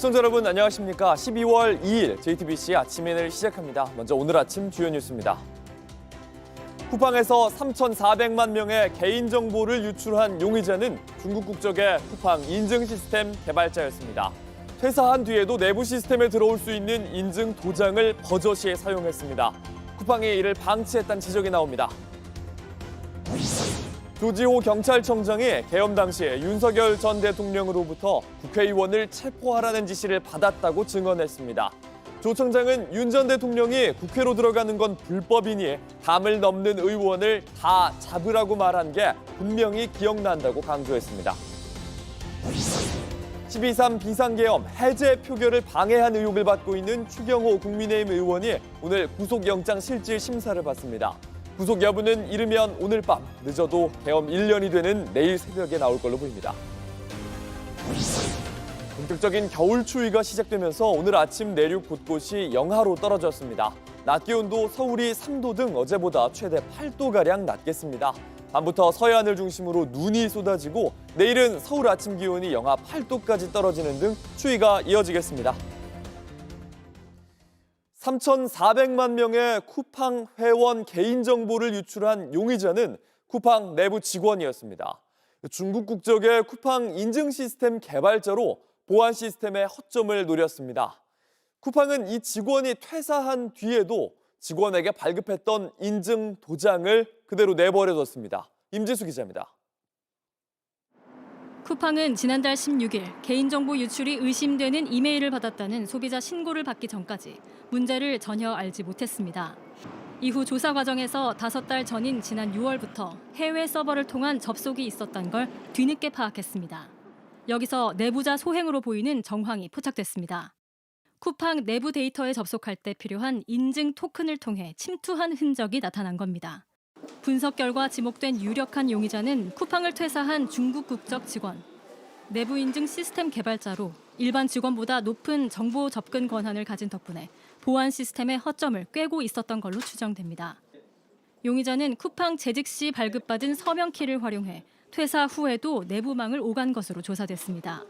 시청자 여러분 안녕하십니까? 12월 2일 JTBC 아침 N을 시작합니다. 먼저 오늘 아침 주요 뉴스입니다. 쿠팡에서 3,400만 명의 개인정보를 유출한 용의자는 중국 국적의 쿠팡 인증 시스템 개발자였습니다. 퇴사한 뒤에도 내부 시스템에 들어올 수 있는 인증 도장을 버젓이 사용했습니다. 쿠팡이 이를 방치했다는 지적이 나옵니다. 조지호 경찰청장이 계엄 당시 윤석열 전 대통령으로부터 국회의원을 체포하라는 지시를 받았다고 증언했습니다. 조 청장은 윤 전 대통령이 국회로 들어가는 건 불법이니 담을 넘는 의원을 다 잡으라고 말한 게 분명히 기억난다고 강조했습니다. 12.3 비상계엄 해제 표결을 방해한 의혹을 받고 있는 추경호 국민의힘 의원이 오늘 구속영장 실질 심사를 받습니다. 구속 여부는 이르면 오늘 밤, 늦어도 계엄 1년이 되는 내일 새벽에 나올 걸로 보입니다. 본격적인 겨울 추위가 시작되면서 오늘 아침 내륙 곳곳이 영하로 떨어졌습니다. 낮 기온도 서울이 3도 등 어제보다 최대 8도가량 낮겠습니다. 밤부터 서해안을 중심으로 눈이 쏟아지고 내일은 서울 아침 기온이 영하 8도까지 떨어지는 등 추위가 이어지겠습니다. 3,400만 명의 쿠팡 회원 개인정보를 유출한 용의자는 쿠팡 내부 직원이었습니다. 중국 국적의 쿠팡 인증 시스템 개발자로 보안 시스템의 허점을 노렸습니다. 쿠팡은 이 직원이 퇴사한 뒤에도 직원에게 발급했던 인증 도장을 그대로 내버려뒀습니다. 임지수 기자입니다. 쿠팡은 지난달 16일 개인정보 유출이 의심되는 이메일을 받았다는 소비자 신고를 받기 전까지 문제를 전혀 알지 못했습니다. 이후 조사 과정에서 5달 전인 지난 6월부터 해외 서버를 통한 접속이 있었던 걸 뒤늦게 파악했습니다. 여기서 내부자 소행으로 보이는 정황이 포착됐습니다. 쿠팡 내부 데이터에 접속할 때 필요한 인증 토큰을 통해 침투한 흔적이 나타난 겁니다. 분석 결과 지목된 유력한 용의자는 쿠팡을 퇴사한 중국 국적 직원, 내부 인증 시스템 개발자로 일반 직원보다 높은 정보 접근 권한을 가진 덕분에 보안 시스템의 허점을 꿰고 있었던 걸로 추정됩니다. 용의자는 쿠팡 재직 시 발급받은 서명키를 활용해 퇴사 후에도 내부망을 오간 것으로 조사됐습니다.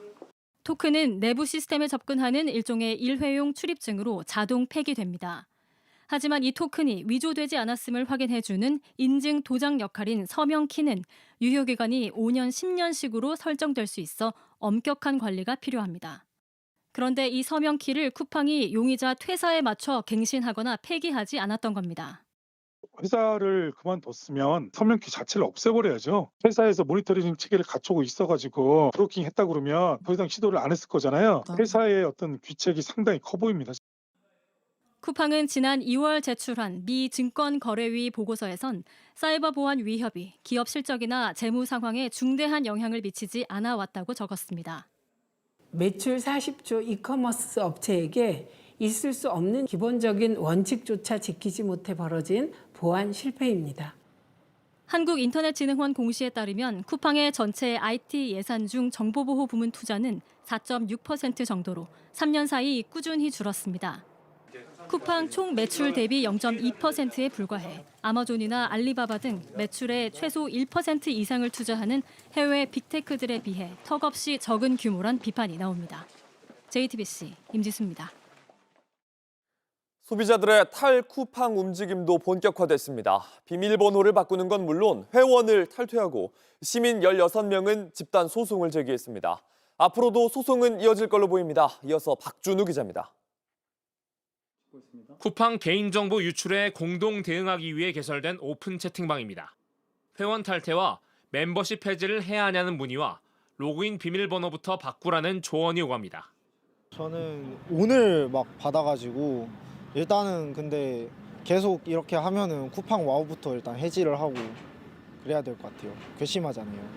토큰은 내부 시스템에 접근하는 일종의 일회용 출입증으로 자동 폐기됩니다. 하지만 이 토큰이 위조되지 않았음을 확인해주는 인증 도장 역할인 서명키는 유효기간이 5년, 10년씩으로 설정될 수 있어 엄격한 관리가 필요합니다. 그런데 이 서명키를 쿠팡이 용의자 퇴사에 맞춰 갱신하거나 폐기하지 않았던 겁니다. 회사를 그만뒀으면 서명키 자체를 없애버려야죠. 회사에서 모니터링 체계를 갖추고 있어가지고 브로킹 했다 그러면 더 이상 시도를 안 했을 거잖아요. 회사의 어떤 귀책이 상당히 커 보입니다. 쿠팡은 지난 2월 제출한 미 증권거래위 보고서에선 사이버 보안 위협이 기업 실적이나 재무 상황에 중대한 영향을 미치지 않아 왔다고 적었습니다. 매출 40조 이커머스 업체에게 있을 수 없는 기본적인 원칙조차 지키지 못해 벌어진 보안 실패입니다. 한국인터넷진흥원 공시에 따르면 쿠팡의 전체 IT 예산 중 정보보호 부문 투자는 4.6% 정도로 3년 사이 꾸준히 줄었습니다. 쿠팡 총 매출 대비 0.2%에 불과해 아마존이나 알리바바 등 매출의 최소 1% 이상을 투자하는 해외 빅테크들에 비해 턱없이 적은 규모란 비판이 나옵니다. JTBC 임지수입니다. 소비자들의 탈쿠팡 움직임도 본격화됐습니다. 비밀번호를 바꾸는 건 물론 회원을 탈퇴하고 시민 16명은 집단 소송을 제기했습니다. 앞으로도 소송은 이어질 걸로 보입니다. 이어서 박준우 기자입니다. 쿠팡 개인정보 유출에 공동 대응하기 위해 개설된 오픈 채팅방입니다. 회원 탈퇴와 멤버십 해지를 해야 하냐는 문의와 로그인 비밀번호부터 바꾸라는 조언이 오갑니다. 저는 오늘 막 받아가지고 일단은 근데 계속 이렇게 하면은 쿠팡 와우부터 일단 해지를 하고 그래야 될 것 같아요. 괘씸하잖아요.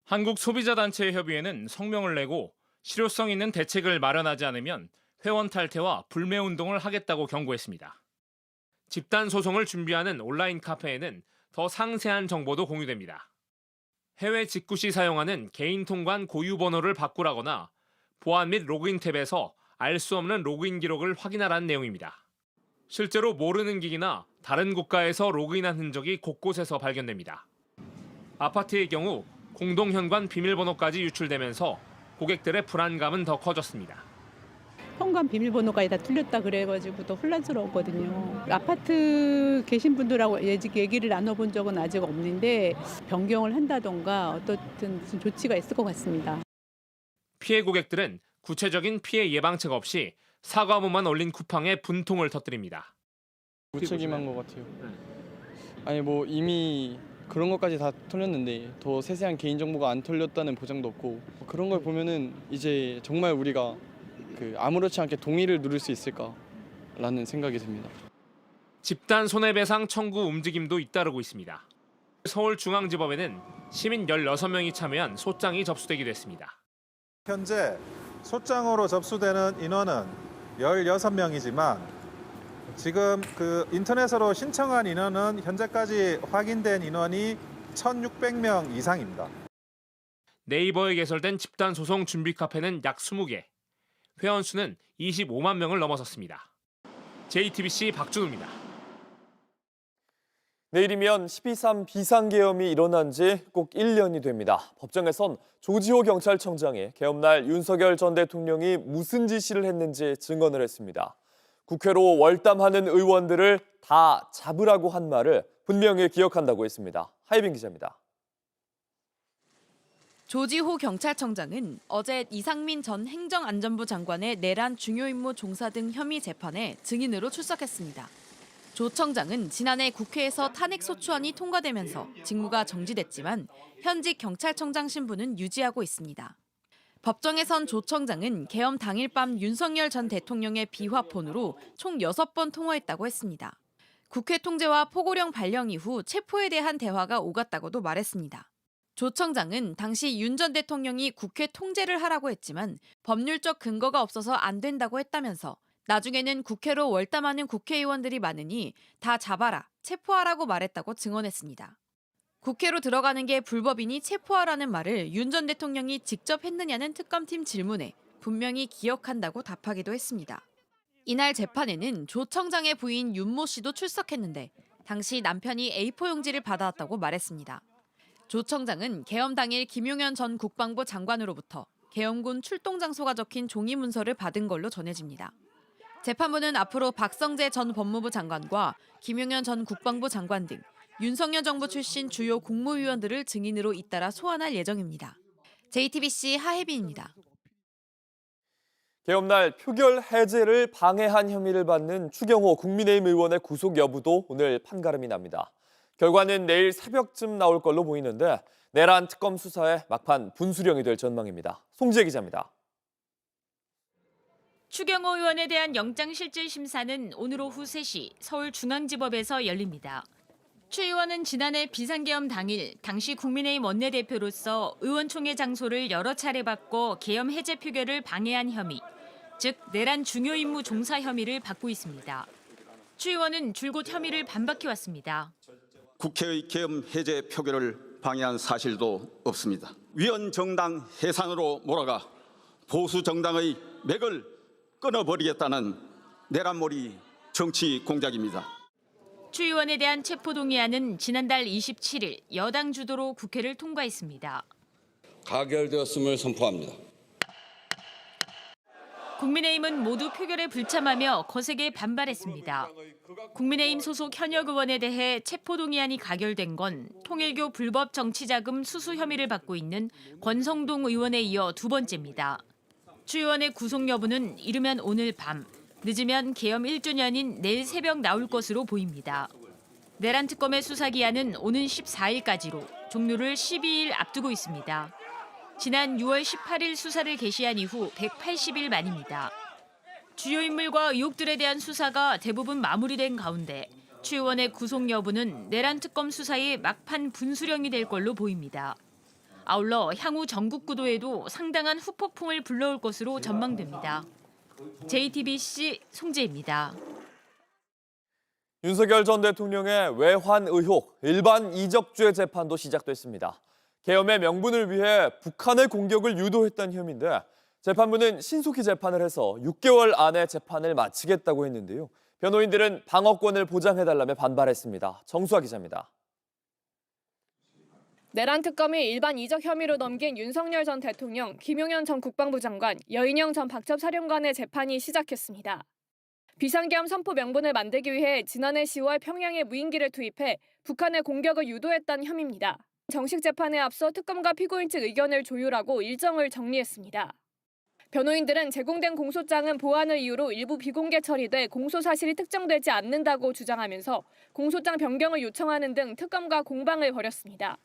한국소비자단체협의회는 성명을 내고 실효성 있는 대책을 마련하지 않으면 회원 탈퇴와 불매 운동을 하겠다고 경고했습니다. 집단 소송을 준비하는 온라인 카페에는 더 상세한 정보도 공유됩니다. 해외 직구 시 사용하는 개인 통관 고유 번호를 바꾸라거나 보안 및 로그인 탭에서 알 수 없는 로그인 기록을 확인하라는 내용입니다. 실제로 모르는 기기나 다른 국가에서 로그인한 흔적이 곳곳에서 발견됩니다. 아파트의 경우 공동현관 비밀번호까지 유출되면서 고객들의 불안감은 더 커졌습니다. 현관 비밀번호까지 다 틀렸다 그래가지고 더 혼란스러웠거든요. 아파트 계신 분들하고 얘기를 나눠본 적은 아직 없는데 변경을 한다던가 어떻든 무슨 조치가 있을 것 같습니다. 피해 고객들은 구체적인 피해 예방책 없이 사과문만 올린 쿠팡에 분통을 터뜨립니다. 무책임한 것 같아요. 아니 뭐 이미 그런 것까지 다 털렸는데 더 세세한 개인정보가 안 털렸다는 보장도 없고 그런 걸 보면은 이제 정말 우리가 아무렇지 않게 동의를 누릴 수 있을까라는 생각이 듭니다. 집단 손해배상 청구 움직임도 잇따르고 있습니다. 서울중앙지법에는 시민 16명이 참여한 소장이 접수되기도 했습니다. 현재 소장으로 접수되는 인원은 16명이지만 지금 인터넷으로 신청한 인원은 현재까지 확인된 인원이 1,600명 이상입니다. 네이버에 개설된 집단 소송 준비 카페는 약 20개. 회원 수는 25만 명을 넘어섰습니다. JTBC 박준우입니다. 내일이면 12.3 비상계엄이 일어난 지 꼭 1년이 됩니다. 법정에선 조지호 경찰청장이 계엄날 윤석열 전 대통령이 무슨 지시를 했는지 증언을 했습니다. 국회로 월담하는 의원들을 다 잡으라고 한 말을 분명히 기억한다고 했습니다. 하이빈 기자입니다. 조지호 경찰청장은 어제 이상민 전 행정안전부 장관의 내란 중요임무 종사 등 혐의 재판에 증인으로 출석했습니다. 조 청장은 지난해 국회에서 탄핵소추안이 통과되면서 직무가 정지됐지만 현직 경찰청장 신분은 유지하고 있습니다. 법정에선 조 청장은 계엄 당일 밤 윤석열 전 대통령의 비화폰으로 총 6번 통화했다고 했습니다. 국회 통제와 포고령 발령 이후 체포에 대한 대화가 오갔다고도 말했습니다. 조 청장은 당시 윤 전 대통령이 국회 통제를 하라고 했지만 법률적 근거가 없어서 안 된다고 했다면서 나중에는 국회로 월담하는 국회의원들이 많으니 다 잡아라, 체포하라고 말했다고 증언했습니다. 국회로 들어가는 게 불법이니 체포하라는 말을 윤 전 대통령이 직접 했느냐는 특검팀 질문에 분명히 기억한다고 답하기도 했습니다. 이날 재판에는 조 청장의 부인 윤모 씨도 출석했는데 당시 남편이 A4 용지를 받아왔다고 말했습니다. 조 청장은 계엄 당일 김용현 전 국방부 장관으로부터 계엄군 출동 장소가 적힌 종이 문서를 받은 걸로 전해집니다. 재판부는 앞으로 박성재 전 법무부 장관과 김용현 전 국방부 장관 등 윤석열 정부 출신 주요 국무위원들을 증인으로 잇따라 소환할 예정입니다. JTBC 하혜빈입니다. 계엄날 표결 해제를 방해한 혐의를 받는 추경호 국민의힘 의원의 구속 여부도 오늘 판가름이 납니다. 결과는 내일 새벽쯤 나올 걸로 보이는데 내란 특검 수사의 막판 분수령이 될 전망입니다. 송지혜 기자입니다. 추경호 의원에 대한 영장실질심사는 오늘 오후 3시 서울중앙지법에서 열립니다. 추 의원은 지난해 비상계엄 당일 당시 국민의힘 원내대표로서 의원총회 장소를 여러 차례 바꿔 계엄 해제 표결을 방해한 혐의, 즉 내란 중요임무 종사 혐의를 받고 있습니다. 추 의원은 줄곧 혐의를 반박해왔습니다. 국회의 계엄 해제 표결을 방해한 사실도 없습니다. 위헌 정당 해산으로 몰아가 보수 정당의 맥을 끊어버리겠다는 내란몰이 정치 공작입니다. 추 의원에 대한 체포동의안은 지난달 27일 여당 주도로 국회를 통과했습니다. 가결되었음을 선포합니다. 국민의힘은 모두 표결에 불참하며 거세게 반발했습니다. 국민의힘 소속 현역 의원에 대해 체포동의안이 가결된 건 통일교 불법 정치자금 수수 혐의를 받고 있는 권성동 의원에 이어 두 번째입니다. 추 의원의 구속 여부는 이르면 오늘 밤, 늦으면 계엄 1주년인 내일 새벽 나올 것으로 보입니다. 내란 특검의 수사 기한은 오는 14일까지로 종료를 12일 앞두고 있습니다. 지난 6월 18일 수사를 개시한 이후 180일 만입니다. 주요 인물과 의혹들에 대한 수사가 대부분 마무리된 가운데 추 의원의 구속 여부는 내란 특검 수사의 막판 분수령이 될 걸로 보입니다. 아울러 향후 전국 구도에도 상당한 후폭풍을 불러올 것으로 전망됩니다. JTBC 송지혜입니다. 윤석열 전 대통령의 외환 의혹, 일반 이적죄 재판도 시작됐습니다. 계엄의 명분을 위해 북한의 공격을 유도했다는 혐의인데 재판부는 신속히 재판을 해서 6개월 안에 재판을 마치겠다고 했는데요. 변호인들은 방어권을 보장해달라며 반발했습니다. 정수아 기자입니다. 내란 특검이 일반 이적 혐의로 넘긴 윤석열 전 대통령, 김용현 전 국방부 장관, 여인영 전 박첩 사령관의 재판이 시작했습니다. 비상계엄 선포 명분을 만들기 위해 지난해 10월 평양에 무인기를 투입해 북한의 공격을 유도했다는 혐의입니다. 정식 재판에 앞서 특검과 피고인 측 의견을 조율하고 일정을 정리했습니다. 변호인들은 제공된 공소장은 보안을 이유로 일부 비공개 처리돼 공소 사실이 특정되지 않는다고 주장하면서 공소장 변경을 요청하는 등 특검과 공방을 벌였습니다.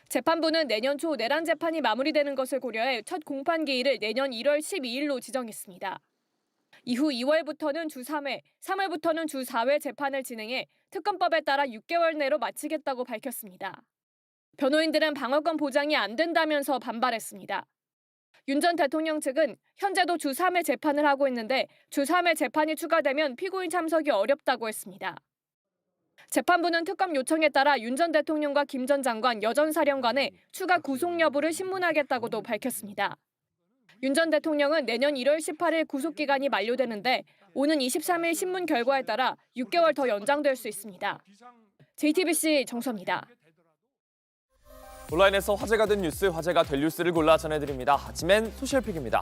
재판부는 내년 초 내란 재판이 마무리되는 것을 고려해 첫 공판 기일을 내년 1월 12일로 지정했습니다. 이후 2월부터는 주 3회, 3월부터는 주 4회 재판을 진행해 특검법에 따라 6개월 내로 마치겠다고 밝혔습니다. 변호인들은 방어권 보장이 안 된다면서 반발했습니다. 윤 전 대통령 측은 현재도 주 3회 재판을 하고 있는데 주 3회 재판이 추가되면 피고인 참석이 어렵다고 했습니다. 재판부는 특검 요청에 따라 윤 전 대통령과 김 전 장관, 여 전 사령관의 추가 구속 여부를 신문하겠다고도 밝혔습니다. 윤 전 대통령은 내년 1월 18일 구속기간이 만료되는데 오는 23일 신문 결과에 따라 6개월 더 연장될 수 있습니다. JTBC 정수입니다. 온라인에서 화제가 된 뉴스, 화제가 될 뉴스를 골라 전해드립니다. 아침엔 소셜픽입니다.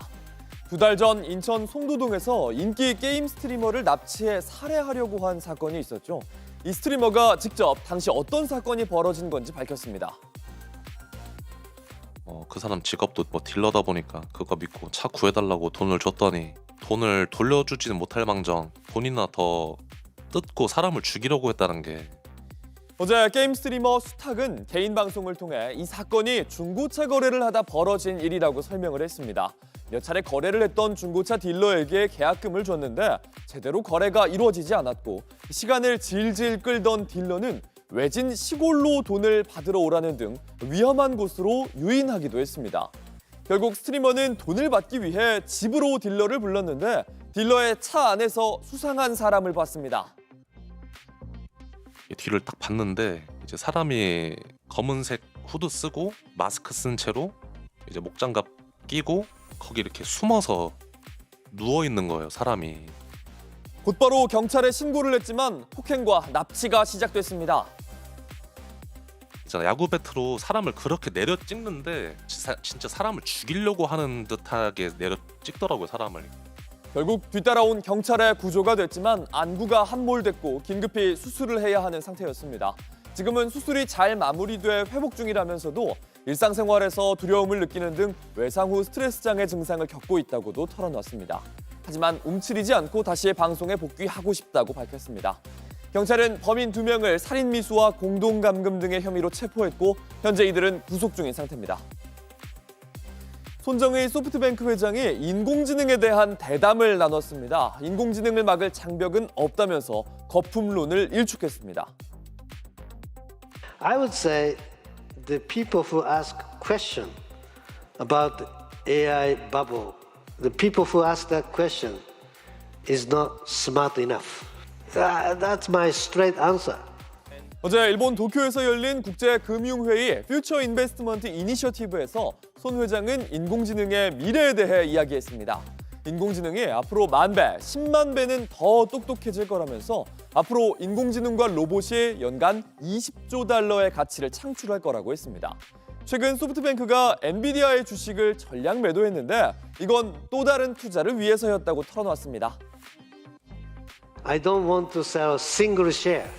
2달 전 인천 송도동에서 인기 게임 스트리머를 납치해 살해하려고 한 사건이 있었죠. 이 스트리머가 직접 당시 어떤 사건이 벌어진 건지 밝혔습니다. 그 사람 직업도 딜러다 보니까 그거 믿고 차 구해달라고 돈을 줬더니 돈을 돌려주지는 못할 망정 돈이나 더 뜯고 사람을 죽이려고 했다는 게. 어제 게임 스트리머 수탁은 개인 방송을 통해 이 사건이 중고차 거래를 하다 벌어진 일이라고 설명을 했습니다. 몇 차례 거래를 했던 중고차 딜러에게 계약금을 줬는데 제대로 거래가 이루어지지 않았고 시간을 질질 끌던 딜러는 외진 시골로 돈을 받으러 오라는 등 위험한 곳으로 유인하기도 했습니다. 결국 스트리머는 돈을 받기 위해 집으로 딜러를 불렀는데 딜러의 차 안에서 수상한 사람을 봤습니다. 뒤를 딱 봤는데 이제 사람이 검은색 후드 쓰고 마스크 쓴 채로 이제 목장갑 끼고 거기 이렇게 숨어서 누워 있는 거예요, 사람이. 곧바로 경찰에 신고를 했지만 폭행과 납치가 시작됐습니다. 야구 배트로 사람을 그렇게 내려 찍는데 진짜 사람을 죽이려고 하는 듯하게 내려 찍더라고요, 사람을. 결국 뒤따라온 경찰의 구조가 됐지만 안구가 함몰됐고 긴급히 수술을 해야 하는 상태였습니다. 지금은 수술이 잘 마무리돼 회복 중이라면서도 일상생활에서 두려움을 느끼는 등 외상 후 스트레스 장애 증상을 겪고 있다고도 털어놨습니다. 하지만 움츠리지 않고 다시 방송에 복귀하고 싶다고 밝혔습니다. 경찰은 범인 2명을 살인미수와 공동감금 등의 혐의로 체포했고 현재 이들은 구속 중인 상태입니다. 손정의 소프트뱅크 회장이 인공지능에 대한 대담을 나눴습니다. 인공지능을 막을 장벽은 없다면서 거품론을 일축했습니다. I would say the people who ask question about the AI bubble, the people who ask that question is not smart enough. That's my straight answer. 어제 일본 도쿄에서 열린 국제금융회의 퓨처 인베스트먼트 이니셔티브에서 손 회장은 인공지능의 미래에 대해 이야기했습니다. 인공지능이 앞으로 10,000배, 10만 배는 더 똑똑해질 거라면서 앞으로 인공지능과 로봇이 연간 20조 달러의 가치를 창출할 거라고 했습니다. 최근 소프트뱅크가 엔비디아의 주식을 전량 매도했는데 이건 또 다른 투자를 위해서였다고 털어놨습니다. I don't want to sell a single share.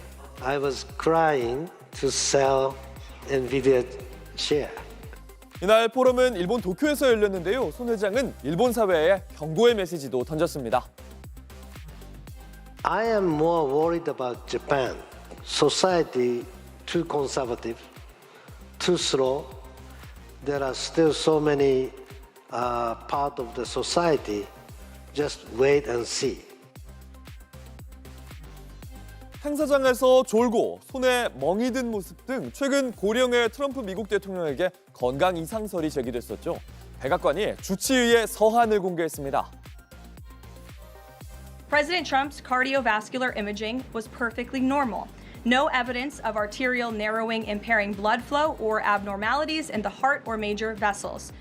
I was crying to sell NVIDIA share. 이날 포럼은 일본 도쿄에서 열렸는데요. 손 회장은 일본 사회에 경고의 메시지도 던졌습니다. I am more worried about Japan. Society too conservative, too slow. There are still so many part of the society. Just wait and see. 행사장에서 졸고 손에 멍이 든 모습 등 최근 고령의 트럼프 미국 대통령에게 건강 이상설이 제기됐었죠. 백악관이 주치의의 서한을 공개했습니다. President Trump's cardiovascular imaging was perfectly normal. No evidence of arterial narrowing impairing blood flow or abnormalities in the heart or major vessels.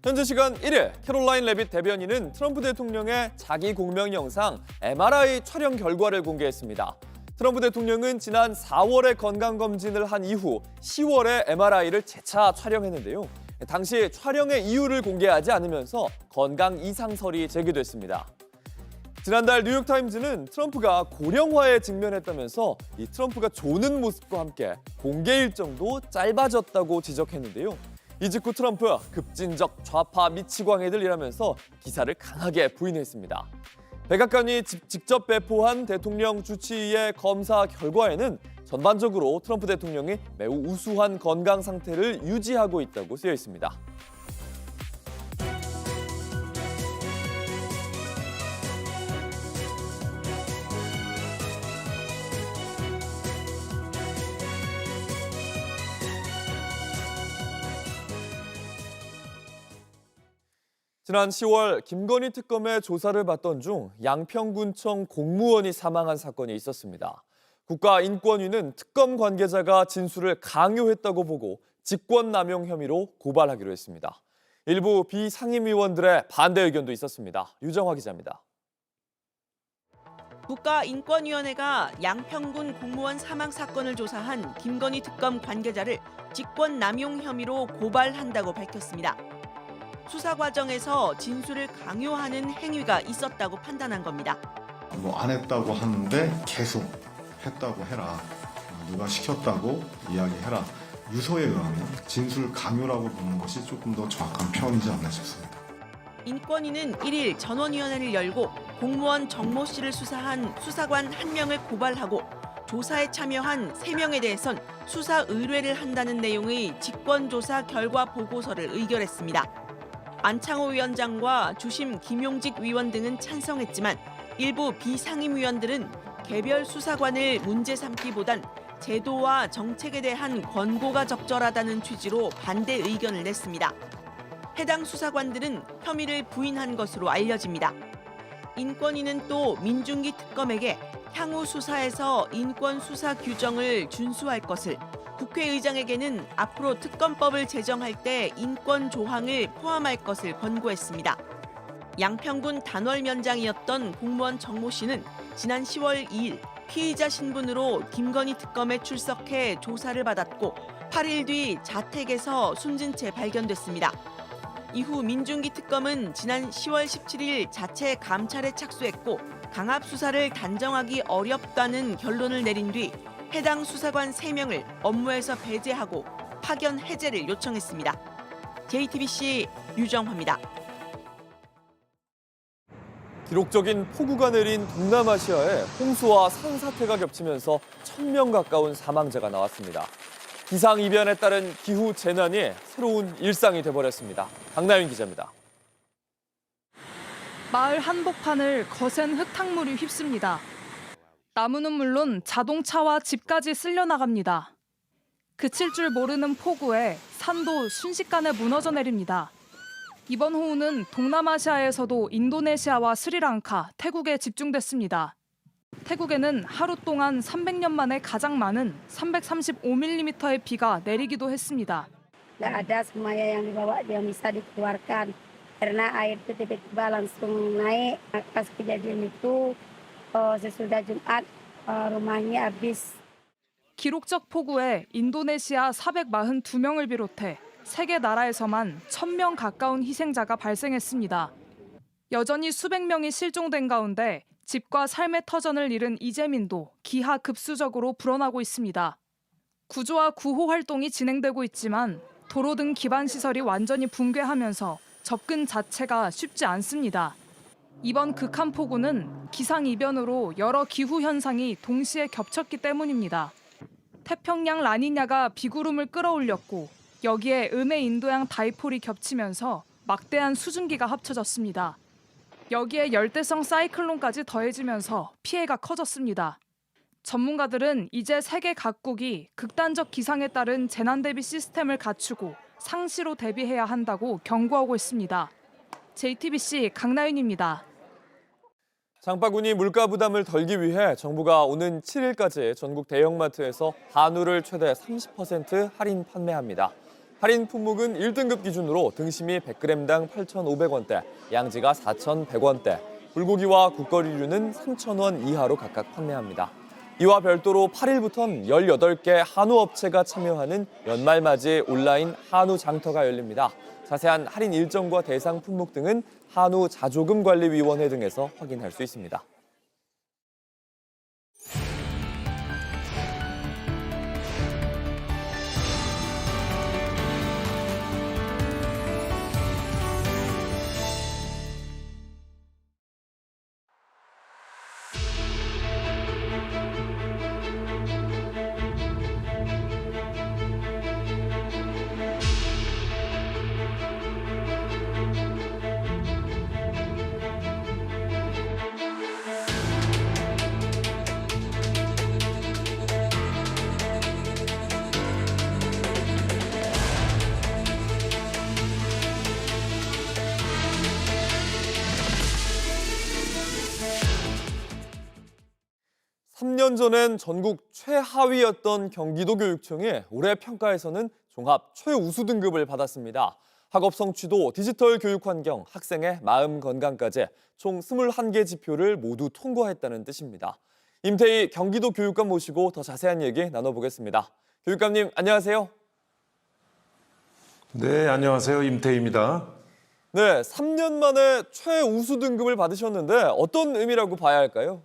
현지 시간 1일 캐롤라인 레빗 대변인은 트럼프 대통령의 자기 공명 영상 MRI 촬영 결과를 공개했습니다. 트럼프 대통령은 지난 4월에 건강검진을 한 이후 10월에 MRI를 재차 촬영했는데요. 당시 촬영의 이유를 공개하지 않으면서 건강 이상설이 제기됐습니다. 지난달 뉴욕타임즈는 트럼프가 고령화에 직면했다면서 이 트럼프가 조는 모습과 함께 공개 일정도 짧아졌다고 지적했는데요. 이 직후 트럼프 급진적 좌파 미치광이들이라면서 기사를 강하게 부인했습니다. 백악관이 직접 배포한 대통령 주치의의 검사 결과에는 전반적으로 트럼프 대통령이 매우 우수한 건강 상태를 유지하고 있다고 쓰여 있습니다. 지난 10월 김건희 특검의 조사를 받던 중 양평군청 공무원이 사망한 사건이 있었습니다. 국가인권위는 특검 관계자가 진술을 강요했다고 보고 직권남용 혐의로 고발하기로 했습니다. 일부 비상임위원들의 반대 의견도 있었습니다. 유정화 기자입니다. 국가인권위원회가 양평군 공무원 사망 사건을 조사한 김건희 특검 관계자를 직권남용 혐의로 고발한다고 밝혔습니다. 수사 과정에서 진술을 강요하는 행위가 있었다고 판단한 겁니다. 뭐 안 했다고 하는데 계속 했다고 해라. 누가 시켰다고 이야기해라. 유서에 의하면 진술 강요라고 보는 것이 조금 더 정확한 표현이지 않나 싶습니다. 인권위는 1일 전원위원회를 열고 공무원 정모 씨를 수사한 수사관 1명을 고발하고 조사에 참여한 3명에 대해선 수사 의뢰를 한다는 내용의 직권조사 결과 보고서를 의결했습니다. 안창호 위원장과 주심 김용직 위원 등은 찬성했지만 일부 비상임위원들은 개별 수사관을 문제 삼기보단 제도와 정책에 대한 권고가 적절하다는 취지로 반대 의견을 냈습니다. 해당 수사관들은 혐의를 부인한 것으로 알려집니다. 인권위는 또 민중기 특검에게 향후 수사에서 인권 수사 규정을 준수할 것을, 국회의장에게는 앞으로 특검법을 제정할 때 인권 조항을 포함할 것을 권고했습니다. 양평군 단월면장이었던 공무원 정모 씨는 지난 10월 2일 피의자 신분으로 김건희 특검에 출석해 조사를 받았고 8일 뒤 자택에서 숨진 채 발견됐습니다. 이후 민중기 특검은 지난 10월 17일 자체 감찰에 착수했고 강압 수사를 단정하기 어렵다는 결론을 내린 뒤 해당 수사관 3명을 업무에서 배제하고 파견 해제를 요청했습니다. JTBC 유정화입니다. 기록적인 폭우가 내린 동남아시아에 홍수와 산사태가 겹치면서 1,000명 가까운 사망자가 나왔습니다. 기상이변에 따른 기후 재난이 새로운 일상이 돼버렸습니다. 강나윤 기자입니다. 마을 한복판을 거센 흙탕물이 휩습니다. 나무는 물론 자동차와 집까지 쓸려나갑니다. 그칠 줄 모르는 폭우에 산도 순식간에 무너져 내립니다. 이번 호우는 동남아시아에서도 인도네시아와 스리랑카, 태국에 집중됐습니다. 태국에는 하루 동안 300년 만에 가장 많은 335mm의 비가 내리기도 했습니다. Nggak ada semuanya yang dibawa yang bisa dikeluarkan karena air itu tiba-tiba langsung naik. Pas kejadian itu sesudah Jumat rumahnya habis. 기록적 폭우에 인도네시아 442명을 비롯해 3개 나라에서만 1,000명 가까운 희생자가 발생했습니다. 여전히 수백 명이 실종된 가운데 집과 삶의 터전을 잃은 이재민도 기하급수적으로 불어나고 있습니다. 구조와 구호 활동이 진행되고 있지만 도로 등 기반 시설이 완전히 붕괴하면서 접근 자체가 쉽지 않습니다. 이번 극한 폭우는 기상이변으로 여러 기후 현상이 동시에 겹쳤기 때문입니다. 태평양 라니냐가 비구름을 끌어올렸고 여기에 음해인도양 다이폴이 겹치면서 막대한 수증기가 합쳐졌습니다. 여기에 열대성 사이클론까지 더해지면서 피해가 커졌습니다. 전문가들은 이제 세계 각국이 극단적 기상에 따른 재난 대비 시스템을 갖추고 상시로 대비해야 한다고 경고하고 있습니다. JTBC 강나윤입니다. 장바구니 물가 부담을 덜기 위해 정부가 오는 7일까지 전국 대형마트에서 한우를 최대 30% 할인 판매합니다. 할인 품목은 1등급 기준으로 등심이 100g당 8,500원대, 양지가 4,100원대, 불고기와 국거리류는 3,000원 이하로 각각 판매합니다. 이와 별도로 8일부터는 18개 한우 업체가 참여하는 연말맞이 온라인 한우 장터가 열립니다. 자세한 할인 일정과 대상 품목 등은 한우 자조금관리위원회 등에서 확인할 수 있습니다. 삼 년 전엔 전국 최하위였던 경기도교육청이 올해 평가에서는 종합 최우수 등급을 받았습니다. 학업 성취도, 디지털 교육 환경, 학생의 마음 건강까지 총 21개 지표를 모두 통과했다는 뜻입니다. 임태희 경기도 교육감 모시고 더 자세한 얘기 나눠보겠습니다. 교육감님, 안녕하세요. 네, 안녕하세요. 임태희입니다. 네, 3년 만에 최우수 등급을 받으셨는데 어떤 의미라고 봐야 할까요?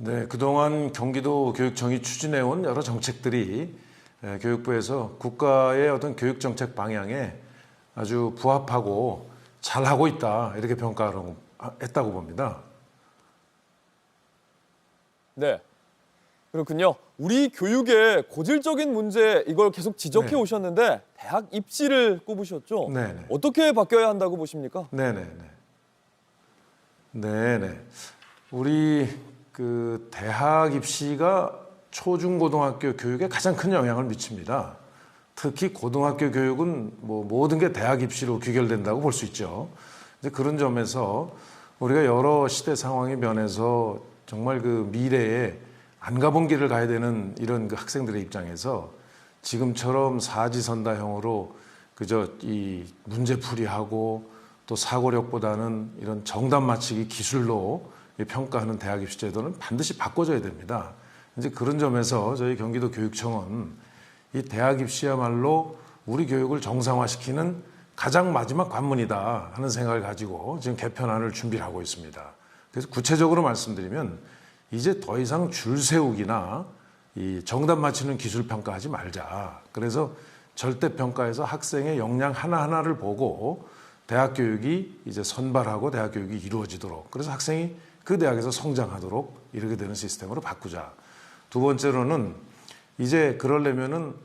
네, 그동안 경기도 교육청이 추진해온 여러 정책들이 교육부에서 국가의 어떤 교육정책 방향에 아주 부합하고 잘하고 있다, 이렇게 평가를 했다고 봅니다. 네, 그렇군요. 우리 교육의 고질적인 문제, 이걸 계속 지적해 오셨는데 대학 입시를 꼽으셨죠? 네네. 어떻게 바뀌어야 한다고 보십니까? 네네. 우리 그 대학 입시가 초중고등학교 교육에 가장 큰 영향을 미칩니다. 특히 고등학교 교육은 뭐 모든 게 대학 입시로 귀결된다고 볼 수 있죠. 이제 그런 점에서 우리가 여러 시대 상황이 변해서 정말 그 미래에 안 가본 길을 가야 되는 이런 그 학생들의 입장에서 지금처럼 사지선다형으로 그저 이 문제풀이하고 또 사고력보다는 이런 정답 맞히기 기술로 평가하는 대학 입시 제도는 반드시 바꿔줘야 됩니다. 이제 그런 점에서 저희 경기도 교육청은 이 대학 입시야말로 우리 교육을 정상화시키는 가장 마지막 관문이다 하는 생각을 가지고 지금 개편안을 준비를 하고 있습니다. 그래서 구체적으로 말씀드리면 이제 더 이상 줄 세우기나 이 정답 맞히는 기술 평가하지 말자. 그래서 절대 평가에서 학생의 역량 하나하나를 보고 대학 교육이 이제 선발하고 대학 교육이 이루어지도록, 그래서 학생이 그 대학에서 성장하도록 이렇게 되는 시스템으로 바꾸자. 두 번째로는 이제 그러려면은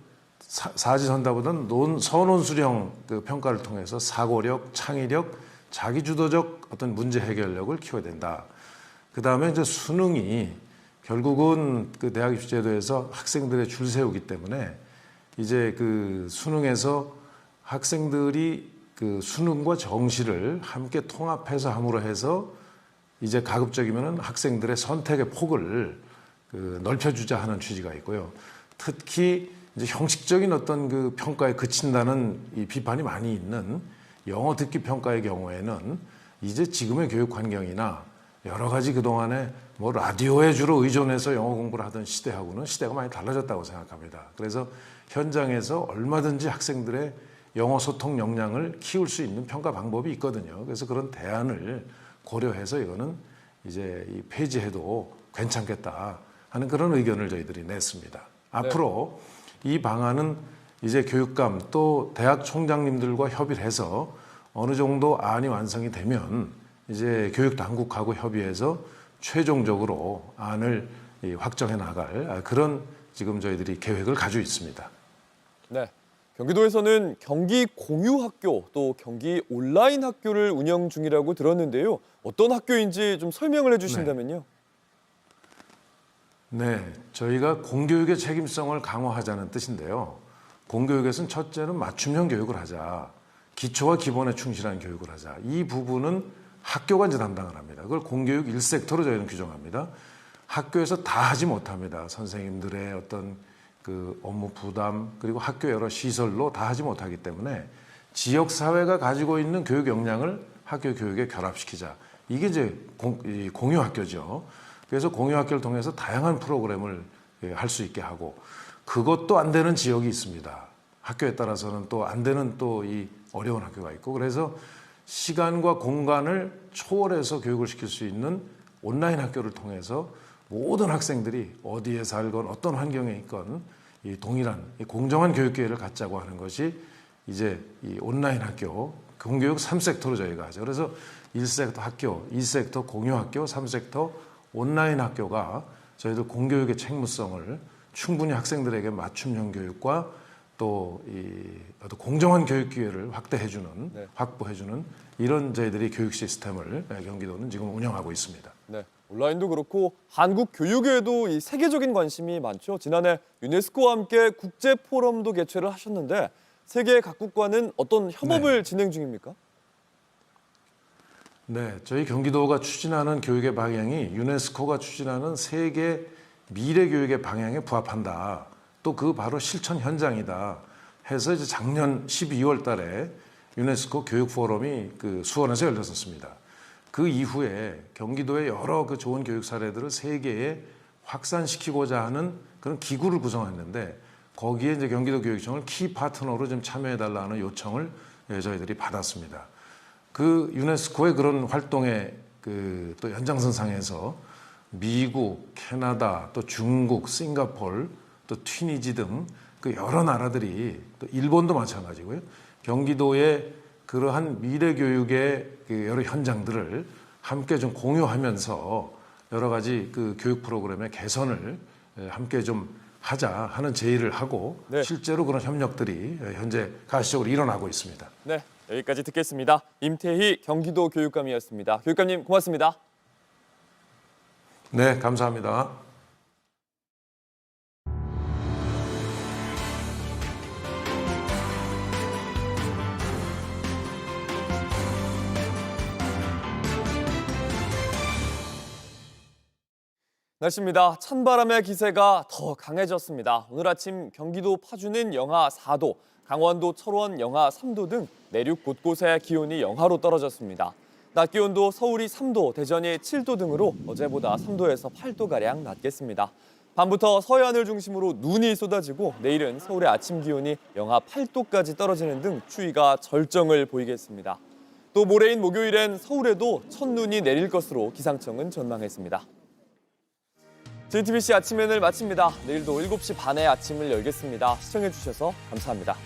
사지선다보다는 선논술형 그 평가를 통해서 사고력, 창의력, 자기주도적 어떤 문제 해결력을 키워야 된다. 그 다음에 이제 수능이 결국은 그 대학 입시 제도에서 학생들의 줄 세우기 때문에 이제 그 수능에서 학생들이 그 수능과 정시를 함께 통합해서 함으로 해서 이제 가급적이면은 학생들의 선택의 폭을 그 넓혀주자 하는 취지가 있고요. 특히 이제 형식적인 어떤 그 평가에 그친다는 이 비판이 많이 있는 영어 듣기 평가의 경우에는 이제 지금의 교육 환경이나 여러 가지 그동안에 뭐 라디오에 주로 의존해서 영어 공부를 하던 시대하고는 시대가 많이 달라졌다고 생각합니다. 그래서 현장에서 얼마든지 학생들의 영어 소통 역량을 키울 수 있는 평가 방법이 있거든요. 그래서 그런 대안을 고려해서 이거는 이제 이 폐지해도 괜찮겠다 하는 그런 의견을 저희들이 냈습니다. 앞으로 이 방안은 이제 교육감 또 대학 총장님들과 협의를 해서 어느 정도 안이 완성이 되면 이제 교육 당국하고 협의해서 최종적으로 안을 확정해 나갈 그런 지금 저희들이 계획을 가지고 있습니다. 네. 경기도에서는 경기 공유 학교 또 경기 온라인 학교를 운영 중이라고 들었는데요. 어떤 학교인지 좀 설명을 해주신다면요. 네, 저희가 공교육의 책임성을 강화하자는 뜻인데요. 공교육에서는 첫째는 맞춤형 교육을 하자. 기초와 기본에 충실한 교육을 하자. 이 부분은 학교가 이제 담당을 합니다. 그걸 공교육 1섹터로 저희는 규정합니다. 학교에서 다 하지 못합니다. 선생님들의 어떤 그 업무 부담 그리고 학교 여러 시설로 다 하지 못하기 때문에 지역사회가 가지고 있는 교육 역량을 학교 교육에 결합시키자. 이게 이제 공유 학교죠. 그래서 공유학교를 통해서 다양한 프로그램을 할 수 있게 하고, 그것도 안 되는 지역이 있습니다. 학교에 따라서는 또 안 되는 또 이 어려운 학교가 있고, 그래서 시간과 공간을 초월해서 교육을 시킬 수 있는 온라인 학교를 통해서 모든 학생들이 어디에 살건 어떤 환경에 있건 이 동일한 이 공정한 교육 기회를 갖자고 하는 것이 이제 이 온라인 학교, 공교육 3섹터로 저희가 하죠. 그래서 1섹터 학교, 2섹터 공유학교, 3섹터 온라인 학교가 저희들 공교육의 책무성을 충분히 학생들에게 맞춤형 교육과 또 이 어떤 공정한 교육 기회를 확보해주는 이런 저희들이 교육 시스템을 경기도는 지금 운영하고 있습니다. 네, 온라인도 그렇고 한국 교육에도 이 세계적인 관심이 많죠. 지난해 유네스코와 함께 국제 포럼도 개최를 하셨는데 세계 각국과는 어떤 협업을 진행 중입니까? 네, 저희 경기도가 추진하는 교육의 방향이 유네스코가 추진하는 세계 미래 교육의 방향에 부합한다. 또 그 바로 실천 현장이다. 해서 이제 작년 12월 달에 유네스코 교육 포럼이 그 수원에서 열렸었습니다. 그 이후에 경기도의 여러 그 좋은 교육 사례들을 세계에 확산시키고자 하는 그런 기구를 구성했는데, 거기에 이제 경기도 교육청을 키 파트너로 좀 참여해달라는 요청을 저희들이 받았습니다. 그 유네스코의 그런 활동의 그 또 연장선상에서 미국, 캐나다, 또 중국, 싱가포르, 또 튀니지 등 그 여러 나라들이, 또 일본도 마찬가지고요. 경기도의 그러한 미래 교육의 그 여러 현장들을 함께 좀 공유하면서 여러 가지 그 교육 프로그램의 개선을 함께 좀 하자 하는 제의를 하고, 실제로 그런 협력들이 현재 가시적으로 일어나고 있습니다. 네, 여기까지 듣겠습니다. 임태희 경기도 교육감이었습니다. 교육감님 고맙습니다. 네, 감사합니다. 날씨입니다. 찬바람의 기세가 더 강해졌습니다. 오늘 아침 경기도 파주는 영하 4도, 강원도 철원 영하 3도 등 내륙 곳곳의 기온이 영하로 떨어졌습니다. 낮 기온도 서울이 3도, 대전이 7도 등으로 어제보다 3도에서 8도가량 낮겠습니다. 밤부터 서해안을 중심으로 눈이 쏟아지고 내일은 서울의 아침 기온이 영하 8도까지 떨어지는 등 추위가 절정을 보이겠습니다. 또 모레인 목요일엔 서울에도 첫눈이 내릴 것으로 기상청은 전망했습니다. JTBC 아침엔을 마칩니다. 내일도 7시 반에 아침을 열겠습니다. 시청해주셔서 감사합니다.